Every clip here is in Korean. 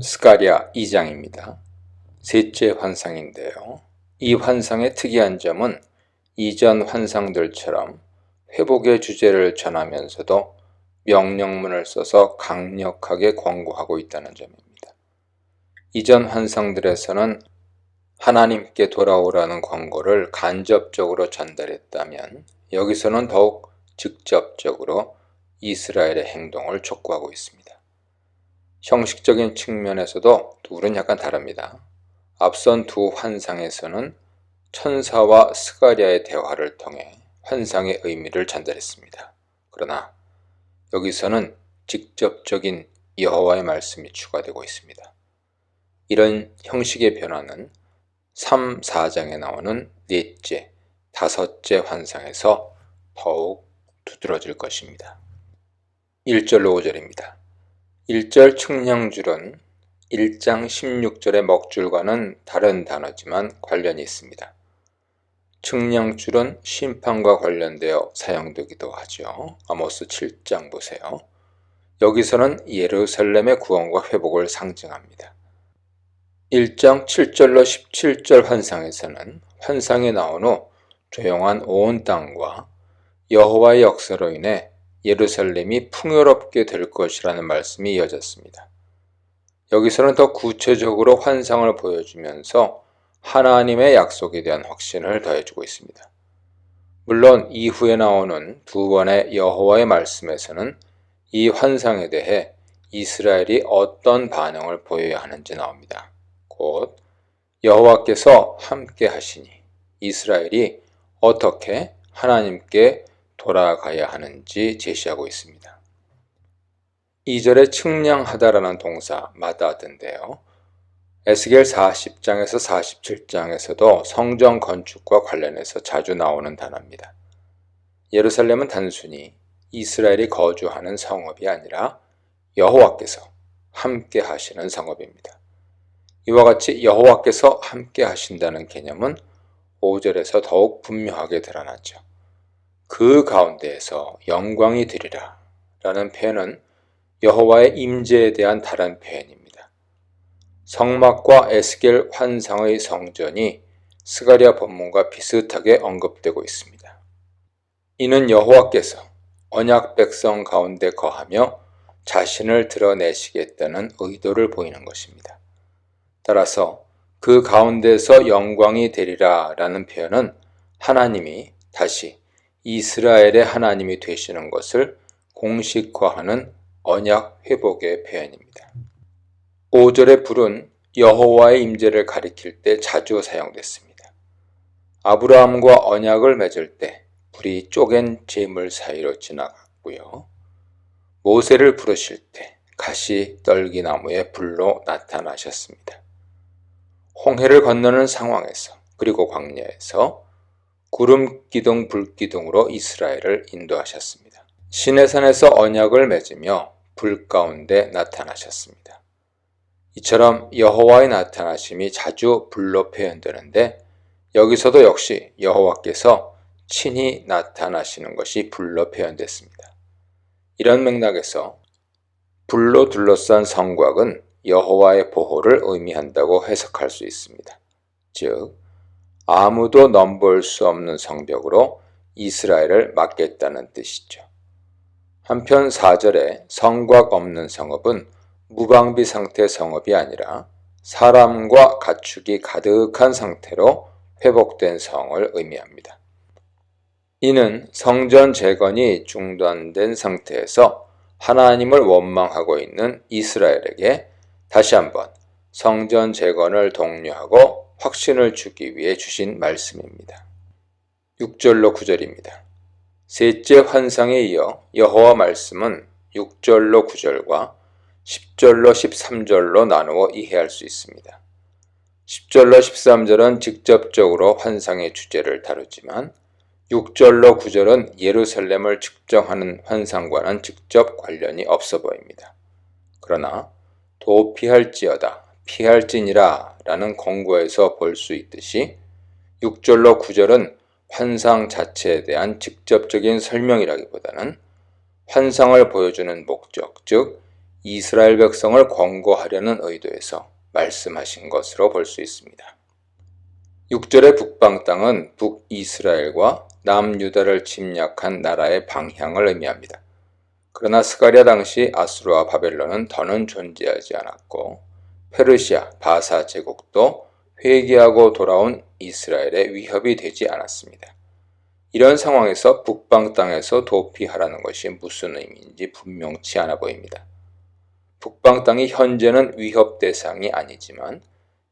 스가랴 2장입니다. 셋째 환상인데요. 이 환상의 특이한 점은 이전 환상들처럼 회복의 주제를 전하면서도 명령문을 써서 강력하게 권고하고 있다는 점입니다. 이전 환상들에서는 하나님께 돌아오라는 권고를 간접적으로 전달했다면 여기서는 더욱 직접적으로 이스라엘의 행동을 촉구하고 있습니다. 형식적인 측면에서도 둘은 약간 다릅니다. 앞선 두 환상에서는 천사와 스가랴의 대화를 통해 환상의 의미를 전달했습니다. 그러나 여기서는 직접적인 여호와의 말씀이 추가되고 있습니다. 이런 형식의 변화는 3, 4장에 나오는 넷째, 다섯째 환상에서 더욱 두드러질 것입니다. 1절로 5절입니다. 1절 측량줄은 1장 16절의 먹줄과는 다른 단어지만 관련이 있습니다. 측량줄은 심판과 관련되어 사용되기도 하죠. 아모스 7장 보세요. 여기서는 예루살렘의 구원과 회복을 상징합니다. 1장 7절로 17절 환상에서는 환상이 나온 후 조용한 온 땅과 여호와의 역사로 인해 예루살렘이 풍요롭게 될 것이라는 말씀이 이어졌습니다. 여기서는 더 구체적으로 환상을 보여주면서 하나님의 약속에 대한 확신을 더해주고 있습니다. 물론 이후에 나오는 두 번의 여호와의 말씀에서는 이 환상에 대해 이스라엘이 어떤 반응을 보여야 하는지 나옵니다. 곧 여호와께서 함께 하시니 이스라엘이 어떻게 하나님께 돌아가야 하는지 제시하고 있습니다. 2절에 측량하다라는 동사 마다든데요. 에스겔 40장에서 47장에서도 성전 건축과 관련해서 자주 나오는 단어입니다. 예루살렘은 단순히 이스라엘이 거주하는 성읍이 아니라 여호와께서 함께 하시는 성읍입니다. 이와 같이 여호와께서 함께 하신다는 개념은 5절에서 더욱 분명하게 드러나죠. 그 가운데에서 영광이 되리라 라는 표현은 여호와의 임재에 대한 다른 표현입니다. 성막과 에스겔 환상의 성전이 스가랴 본문과 비슷하게 언급되고 있습니다. 이는 여호와께서 언약 백성 가운데 거하며 자신을 드러내시겠다는 의도를 보이는 것입니다. 따라서 그 가운데서 영광이 되리라 라는 표현은 하나님이 다시 이스라엘의 하나님이 되시는 것을 공식화하는 언약 회복의 표현입니다. 5절의 불은 여호와의 임재를 가리킬 때 자주 사용됐습니다. 아브라함과 언약을 맺을 때 불이 쪼갠 재물 사이로 지나갔고요. 모세를 부르실 때 가시 떨기나무의 불로 나타나셨습니다. 홍해를 건너는 상황에서 그리고 광야에서 구름 기둥 불 기둥으로 이스라엘을 인도하셨습니다. 시내산에서 언약을 맺으며 불 가운데 나타나셨습니다. 이처럼 여호와의 나타나심이 자주 불로 표현되는데 여기서도 역시 여호와께서 친히 나타나시는 것이 불로 표현됐습니다. 이런 맥락에서 불로 둘러싼 성곽은 여호와의 보호를 의미한다고 해석할 수 있습니다. 즉 아무도 넘볼 수 없는 성벽으로 이스라엘을 막겠다는 뜻이죠. 한편 4절에 성곽 없는 성읍은 무방비 상태 성읍이 아니라 사람과 가축이 가득한 상태로 회복된 성을 의미합니다. 이는 성전 재건이 중단된 상태에서 하나님을 원망하고 있는 이스라엘에게 다시 한번 성전 재건을 독려하고 확신을 주기 위해 주신 말씀입니다. 6절로 9절입니다. 셋째 환상에 이어 여호와 말씀은 6절로 9절과 10절로 13절로 나누어 이해할 수 있습니다. 10절로 13절은 직접적으로 환상의 주제를 다루지만 6절로 9절은 예루살렘을 측정하는 환상과는 직접 관련이 없어 보입니다. 그러나 도피할지어다 피할지니라 라는 권고에서 볼 수 있듯이 6절로 9절은 환상 자체에 대한 직접적인 설명이라기보다는 환상을 보여주는 목적, 즉 이스라엘 백성을 권고하려는 의도에서 말씀하신 것으로 볼 수 있습니다. 6절의 북방 땅은 북이스라엘과 남유다를 침략한 나라의 방향을 의미합니다. 그러나 스가랴 당시 아수르와 바벨론은 더는 존재하지 않았고 페르시아, 바사 제국도 회개하고 돌아온 이스라엘의 위협이 되지 않았습니다. 이런 상황에서 북방 땅에서 도피하라는 것이 무슨 의미인지 분명치 않아 보입니다. 북방 땅이 현재는 위협 대상이 아니지만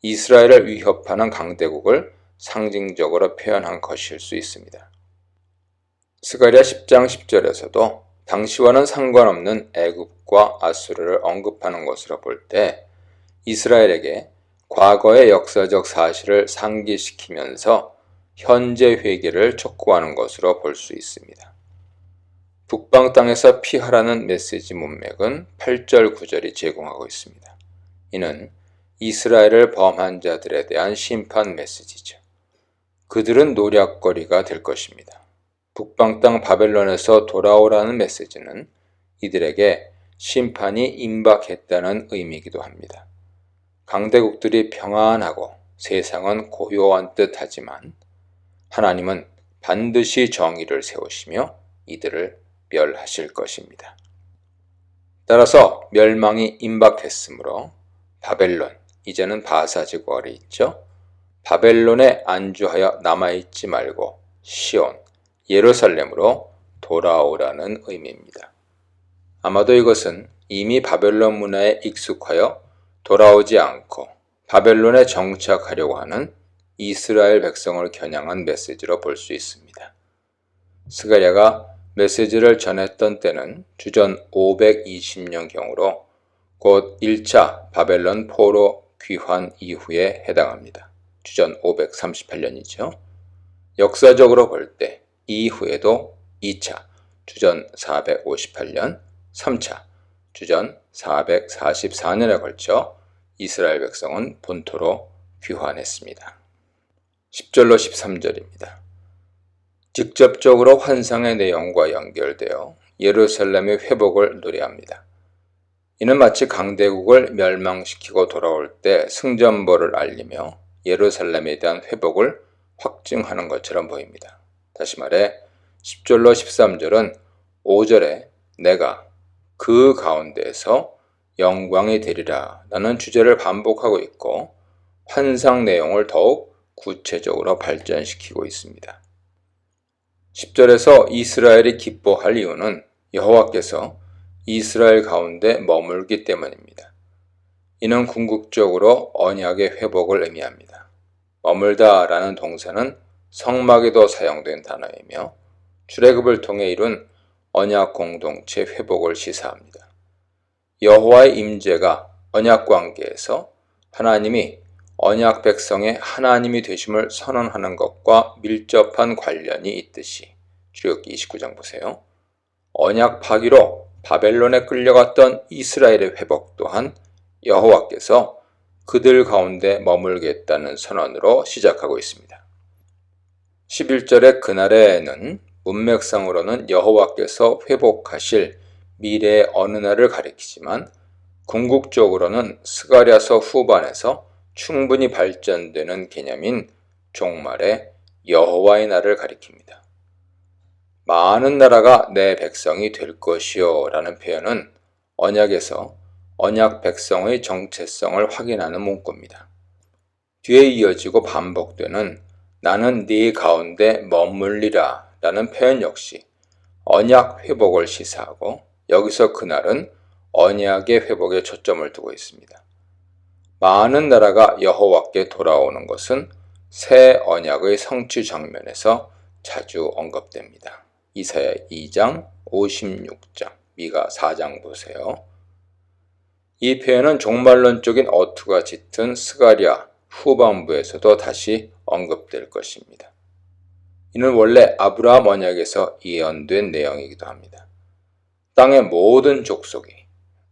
이스라엘을 위협하는 강대국을 상징적으로 표현한 것일 수 있습니다. 스가랴 10장 10절에서도 당시와는 상관없는 애굽과 아수르를 언급하는 것으로 볼 때 이스라엘에게 과거의 역사적 사실을 상기시키면서 현재 회개를 촉구하는 것으로 볼 수 있습니다. 북방 땅에서 피하라는 메시지 문맥은 8절 9절이 제공하고 있습니다. 이는 이스라엘을 범한 자들에 대한 심판 메시지죠. 그들은 노략거리가 될 것입니다. 북방 땅 바벨론에서 돌아오라는 메시지는 이들에게 심판이 임박했다는 의미이기도 합니다. 강대국들이 평안하고 세상은 고요한 듯 하지만 하나님은 반드시 정의를 세우시며 이들을 멸하실 것입니다. 따라서 멸망이 임박했으므로 바벨론, 이제는 바사 제국 아래 있죠. 바벨론에 안주하여 남아있지 말고 시온, 예루살렘으로 돌아오라는 의미입니다. 아마도 이것은 이미 바벨론 문화에 익숙하여 돌아오지 않고 바벨론에 정착하려고 하는 이스라엘 백성을 겨냥한 메시지로 볼 수 있습니다. 스가랴가 메시지를 전했던 때는 주전 520년경으로 곧 1차 바벨론 포로 귀환 이후에 해당합니다. 주전 538년이죠. 역사적으로 볼 때 이후에도 2차 주전 458년, 3차 주전 444년에 걸쳐 이스라엘 백성은 본토로 귀환했습니다. 10절로 13절입니다. 직접적으로 환상의 내용과 연결되어 예루살렘의 회복을 노래합니다. 이는 마치 강대국을 멸망시키고 돌아올 때 승전보를 알리며 예루살렘에 대한 회복을 확증하는 것처럼 보입니다. 다시 말해 10절로 13절은 5절에 내가 그 가운데에서 영광이 되리라 라는 주제를 반복하고 있고 환상 내용을 더욱 구체적으로 발전시키고 있습니다. 10절에서 이스라엘이 기뻐할 이유는 여호와께서 이스라엘 가운데 머물기 때문입니다. 이는 궁극적으로 언약의 회복을 의미합니다. 머물다 라는 동사는 성막에도 사용된 단어이며 출애굽을 통해 이룬 언약 공동체 회복을 시사합니다. 여호와의 임재가 언약 관계에서 하나님이 언약 백성의 하나님이 되심을 선언하는 것과 밀접한 관련이 있듯이 출애굽기 29장 보세요. 언약 파기로 바벨론에 끌려갔던 이스라엘의 회복 또한 여호와께서 그들 가운데 머물겠다는 선언으로 시작하고 있습니다. 11절의 그날에는 문맥상으로는 여호와께서 회복하실 미래의 어느 날을 가리키지만 궁극적으로는 스가랴서 후반에서 충분히 발전되는 개념인 종말의 여호와의 날을 가리킵니다. 많은 나라가 내 백성이 될 것이요 라는 표현은 언약에서 언약 백성의 정체성을 확인하는 문구입니다. 뒤에 이어지고 반복되는 나는 네 가운데 머물리라 라는 표현 역시 언약 회복을 시사하고 여기서 그날은 언약의 회복에 초점을 두고 있습니다. 많은 나라가 여호와께 돌아오는 것은 새 언약의 성취 장면에서 자주 언급됩니다. 이사야 2장, 56장, 미가 4장 보세요. 이 표현은 종말론적인 어투가 짙은 스가랴 후반부에서도 다시 언급될 것입니다. 이는 원래 아브라함 언약에서 예언된 내용이기도 합니다. 땅의 모든 족속이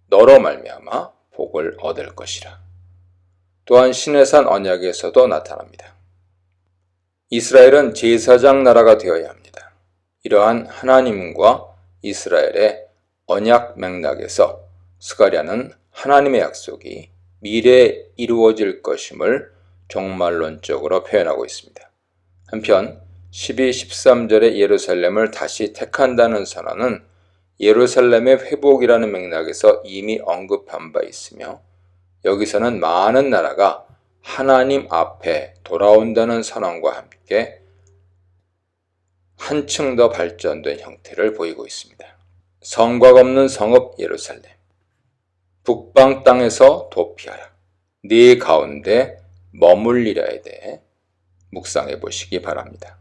너로 말미암아 복을 얻을 것이라. 또한 시내산 언약에서도 나타납니다. 이스라엘은 제사장 나라가 되어야 합니다. 이러한 하나님과 이스라엘의 언약 맥락에서 스가랴는 하나님의 약속이 미래에 이루어질 것임을 종말론적으로 표현하고 있습니다. 한편 12, 13절의 예루살렘을 다시 택한다는 선언은 예루살렘의 회복이라는 맥락에서 이미 언급한 바 있으며, 여기서는 많은 나라가 하나님 앞에 돌아온다는 선언과 함께 한층 더 발전된 형태를 보이고 있습니다. 성곽 없는 성읍 예루살렘, 북방 땅에서 도피하라. 네 가운데 머물리라에 대해 묵상해 보시기 바랍니다.